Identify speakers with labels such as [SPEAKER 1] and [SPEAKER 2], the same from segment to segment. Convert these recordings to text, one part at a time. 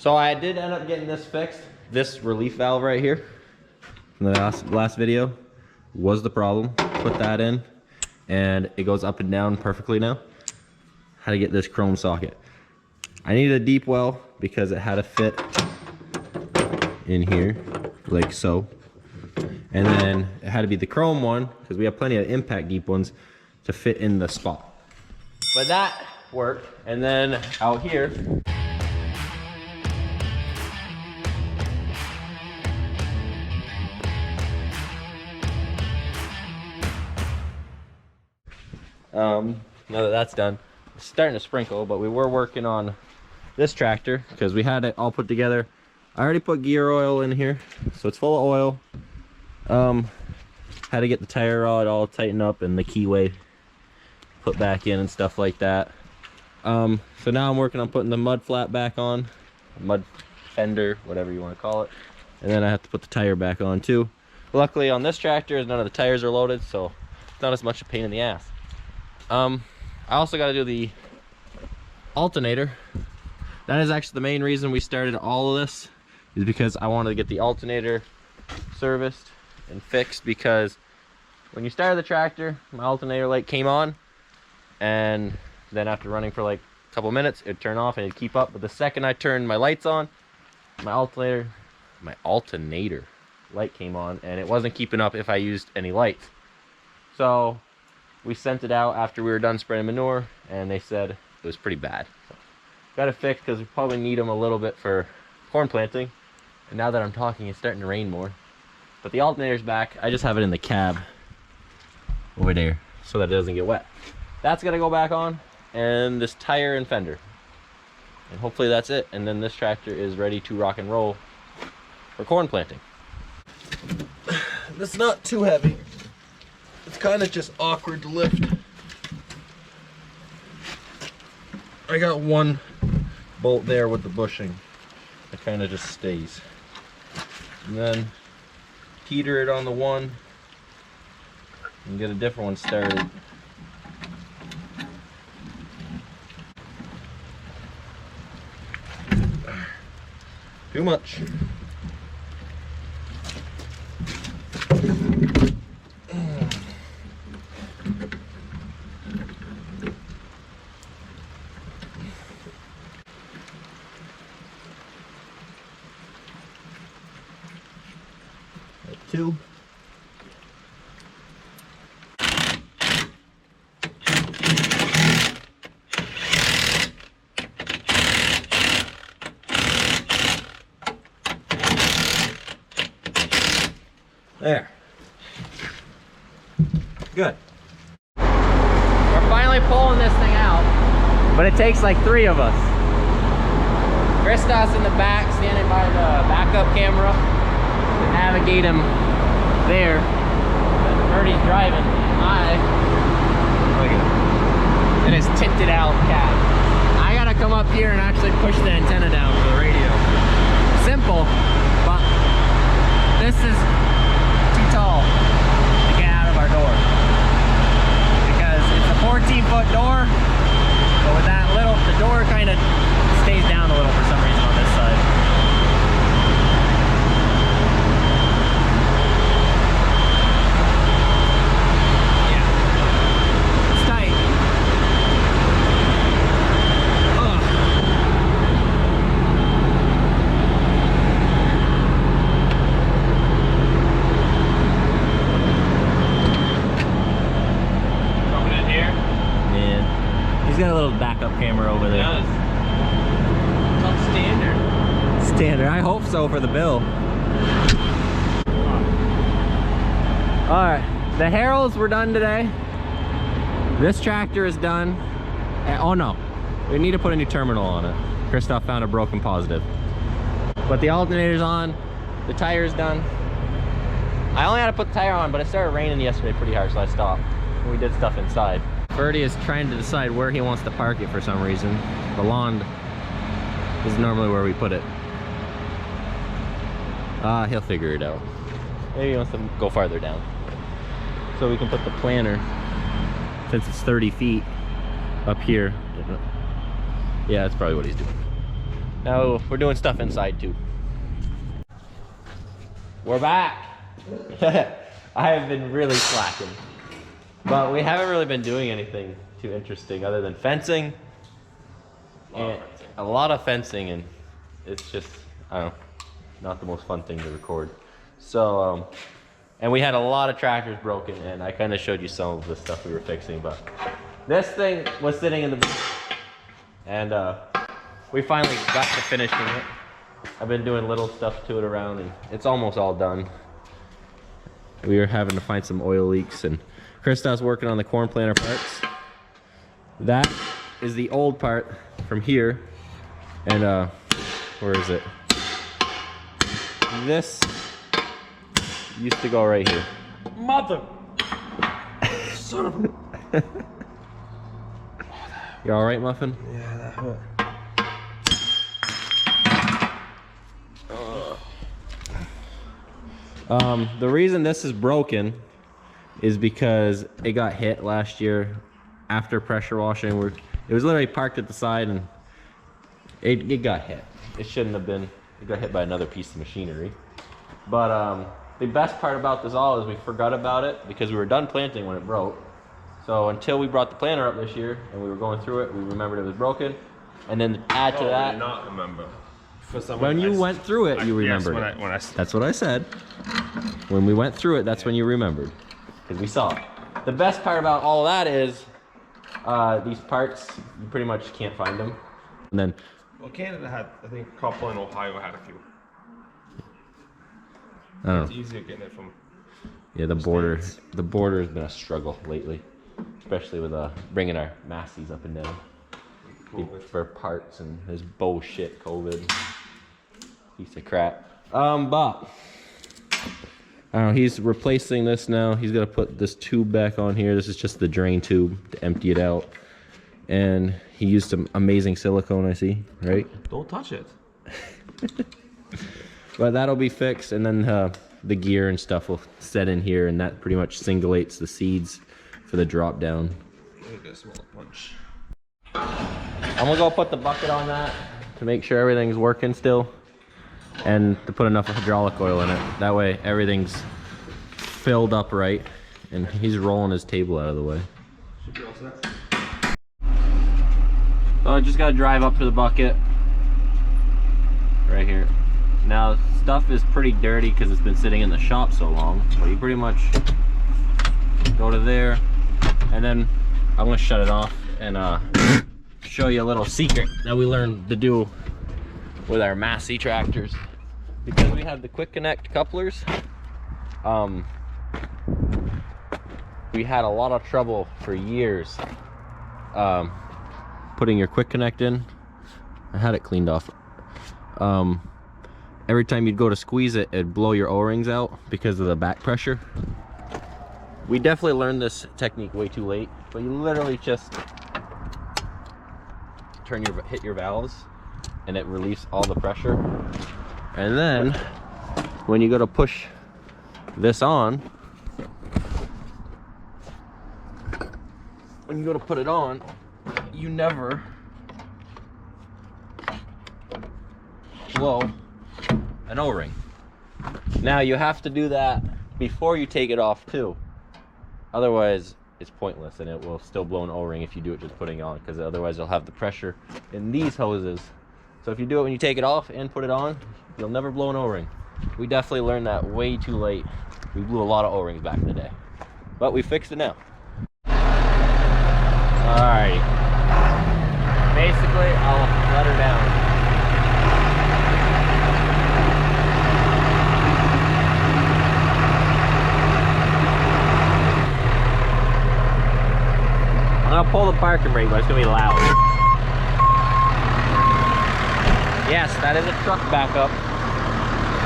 [SPEAKER 1] So I did end up getting this fixed. This relief valve right here from the last video was the problem. Put that in and it goes up and down perfectly now. How to get this chrome socket. I needed a deep well because it had to fit in here like so. And then it had to be the chrome one because we have plenty of impact deep ones to fit in the spot. But that worked. And then out here, now that that's done, it's starting to sprinkle, but we were working on this tractor because we had it all put together. I already put gear oil in here, so it's full of oil. Had to get the tire rod all tightened up and the keyway put back in and stuff like that. So now I'm working on putting the mud flap back on, mud fender, whatever you want to call it. And then I have to put the tire back on too. Luckily on this tractor, none of the tires are loaded, so it's not as much a pain in the ass. I also got to do the alternator. That is actually the main reason we started all of this, is because I wanted to get the alternator serviced and fixed, because when you started the tractor, my alternator light came on, and then after running for like a couple minutes, it'd turn off and it'd keep up. But the second I turned my lights on, my alternator light came on, and it wasn't keeping up if I used any lights. So we sent it out after we were done spraying manure, and they said it was pretty bad. So got it fixed because we probably need them a little bit for corn planting. And now that I'm talking, it's starting to rain more. But the alternator's back. I just have it in the cab over there so that it doesn't get wet. That's gonna go back on, and this tire and fender. And hopefully that's it. And then this tractor is ready to rock and roll for corn planting.
[SPEAKER 2] It's not too heavy. It's kind of just awkward to lift. I got one bolt there with the bushing. It kind of just stays. And then teeter it on the one and get a different one started. Too much. Two. There. Good.
[SPEAKER 1] We're finally pulling this thing out, but it takes like 3 of us. Christos in the back, standing by the backup camera to navigate him there. Birdie's driving. Look at it. In his tinted out cab. I gotta come up here and actually push the antenna down for the radio. Simple, but this is too tall to get out of our door, because it's a 14-foot door, but with that little, the door kind of stays down a little for some reason on this side. Yeah, it's tight. Ugh. Coming in here? Yeah. He's got a little backup camera over there. He does. Standard. I hope so for the bill. Alright, the Harolds were done today. This tractor is done. Oh no, we need to put a new terminal on it. Christoph found a broken positive. But the alternator's on, the tire's done. I only had to put the tire on, but it started raining yesterday pretty hard, so I stopped. We did stuff inside. Birdie is trying to decide where he wants to park it for some reason. The lawn is normally where we put it. He'll figure it out. Maybe he wants to go farther down. So we can put the planter, since it's 30 feet, up here. Yeah, that's probably what he's doing. Now we're doing stuff inside too. We're back. I have been really slacking, but we haven't really been doing anything too interesting other than fencing. And a lot of fencing, and it's just, I don't know, not the most fun thing to record. So, and we had a lot of tractors broken, and I kind of showed you some of the stuff we were fixing, but this thing was sitting in the, and we finally got to finishing it. I've been doing little stuff to it around, and it's almost all done. We were having to find some oil leaks, and Krista's working on the corn planter parts. That is the old part from here, and where is it? This used to go right here.
[SPEAKER 2] Mother! Son of a...
[SPEAKER 1] You all right, Muffin?
[SPEAKER 2] Yeah, that hurt.
[SPEAKER 1] The reason this is broken is because it got hit last year after pressure washing. It was literally parked at the side, and it got hit. It shouldn't have been. It got hit by another piece of machinery. But the best part about this all is we forgot about it because we were done planting when it broke. So until we brought the planter up this year and we were going through it, we remembered it was broken. And then add to that.
[SPEAKER 3] I did not remember.
[SPEAKER 1] When you went through it, you remembered.
[SPEAKER 3] Yes,
[SPEAKER 1] that's what I said. When we went through it, that's when you remembered. Because we saw it. The best part about all of that is these parts, you pretty much can't find them. And then,
[SPEAKER 3] well, Canada had, I think, a couple, in Ohio had a few.
[SPEAKER 1] I don't
[SPEAKER 3] It's
[SPEAKER 1] know.
[SPEAKER 3] easier getting it from.
[SPEAKER 1] Yeah, the border has been a struggle lately. Especially with bringing our Massies up and down. For parts and this bullshit COVID. Piece of crap. But I don't know, he's replacing this now. He's gonna put this tube back on here. This is just the drain tube to empty it out. And he used some amazing silicone, I see, right?
[SPEAKER 3] Don't touch it.
[SPEAKER 1] But that'll be fixed, and then the gear and stuff will set in here, and that pretty much singulates the seeds for the drop down.
[SPEAKER 3] Let me get a small punch.
[SPEAKER 1] I'm gonna go put the bucket on that to make sure everything's working still, and to put enough hydraulic oil in it. That way everything's filled up right, and he's rolling his table out of the way.
[SPEAKER 3] Should be all set.
[SPEAKER 1] So I just gotta drive up to the bucket right here. Now stuff is pretty dirty because it's been sitting in the shop so long, but you pretty much go to there, and then I'm gonna shut it off and show you a little secret that we learned to do with our Massey tractors. Because we have the quick connect couplers, we had a lot of trouble for years putting your quick connect in. I had it cleaned off. Every time you'd go to squeeze it, it'd blow your O-rings out because of the back pressure. We definitely learned this technique way too late, but you literally just hit your valves and it relieves all the pressure. And then when you go to push this on, when you go to put it on, you never blow an O-ring. Now you have to do that before you take it off too. Otherwise it's pointless, and it will still blow an O-ring if you do it just putting it on, because otherwise you'll have the pressure in these hoses. So if you do it when you take it off and put it on, you'll never blow an O-ring. We definitely learned that way too late. We blew a lot of O-rings back in the day, but we fixed it now. Alright, basically I'll let her down. I'm gonna pull the parking brake, but it's gonna be loud. Yes, that is a truck backup.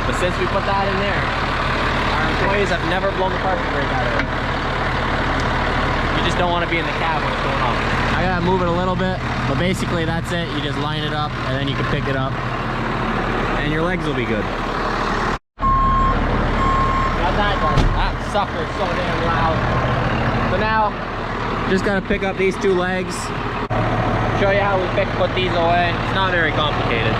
[SPEAKER 1] But since we put that in there, our employees have never blown the parking brake out of it. You just don't want to be in the cab when it's going on. I gotta move it a little bit, but basically that's it. You just line it up, and then you can pick it up, and your legs will be good. Got that done. That sucker's so damn loud. So now, just gotta pick up these two legs. Show you how we put these away. It's not very complicated.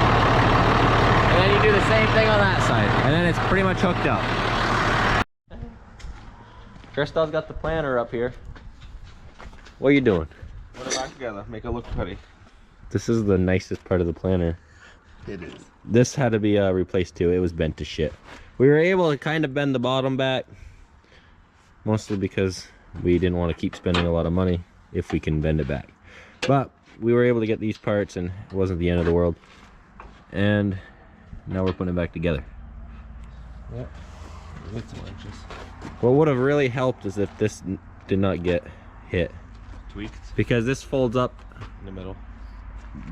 [SPEAKER 1] And then you do the same thing on that side. And then it's pretty much hooked up. Christop's got the planter up here. What are you doing?
[SPEAKER 3] Put it back together. Make it look pretty.
[SPEAKER 1] This is the nicest part of the planter.
[SPEAKER 3] It is.
[SPEAKER 1] This had to be replaced too. It was bent to shit. We were able to kind of bend the bottom back, mostly because we didn't want to keep spending a lot of money if we can bend it back. But we were able to get these parts and it wasn't the end of the world. And now we're putting it back together.
[SPEAKER 3] Yep. Need some inches.
[SPEAKER 1] What would have really helped is if this did not get hit.
[SPEAKER 3] Tweaked
[SPEAKER 1] Because this folds up.
[SPEAKER 3] in the middle.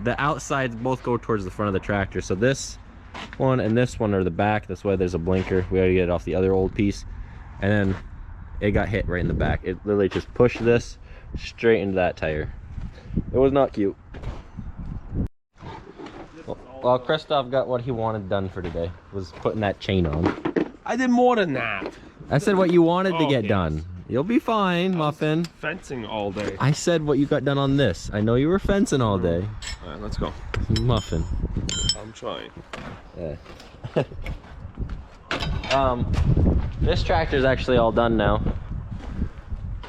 [SPEAKER 1] The outsides both go towards the front of the tractor. So this one and this one are the back. That's why there's a blinker. We gotta get it off the other old piece. And then it got hit right in the back. It literally just pushed this straight into that tire. It was not cute. Well, Christoph got what he wanted done for today. Was putting that chain on.
[SPEAKER 3] I did more than that.
[SPEAKER 1] I said what you wanted to
[SPEAKER 3] Oh,
[SPEAKER 1] get
[SPEAKER 3] yes.
[SPEAKER 1] done. You'll be fine, Muffin.
[SPEAKER 3] Fencing all day.
[SPEAKER 1] I said what you got done on this. I know you were fencing all day.
[SPEAKER 3] Alright, let's go.
[SPEAKER 1] Muffin.
[SPEAKER 3] I'm trying.
[SPEAKER 1] Yeah. This tractor's actually all done now.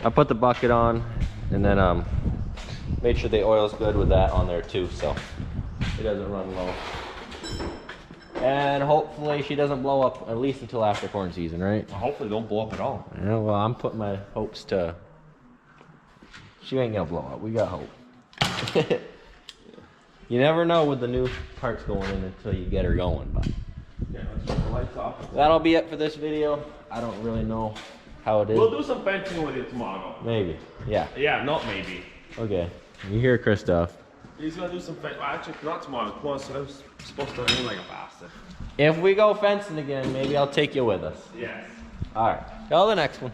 [SPEAKER 1] I put the bucket on and then made sure the oil's good with that on there too, so it doesn't run low. And hopefully she doesn't blow up at least until after corn season, right?
[SPEAKER 3] Well, hopefully don't blow up at all.
[SPEAKER 1] Yeah, well, I'm putting my hopes to. She ain't gonna blow up. We got hope. You never know with the new parts going in until you get her going. But
[SPEAKER 3] Yeah, let's turn the lights off.
[SPEAKER 1] that'll be it for this video. I don't really know how it is.
[SPEAKER 3] We'll do some fencing with it tomorrow.
[SPEAKER 1] Maybe. Yeah.
[SPEAKER 3] Yeah, not maybe.
[SPEAKER 1] Okay. You hear Christoph.
[SPEAKER 3] He's gonna do some fencing. Well, actually, not tomorrow. Tomorrow's supposed to rain like a bastard.
[SPEAKER 1] If we go fencing again, maybe I'll take you with us.
[SPEAKER 3] Yes.
[SPEAKER 1] All right. Till the next one.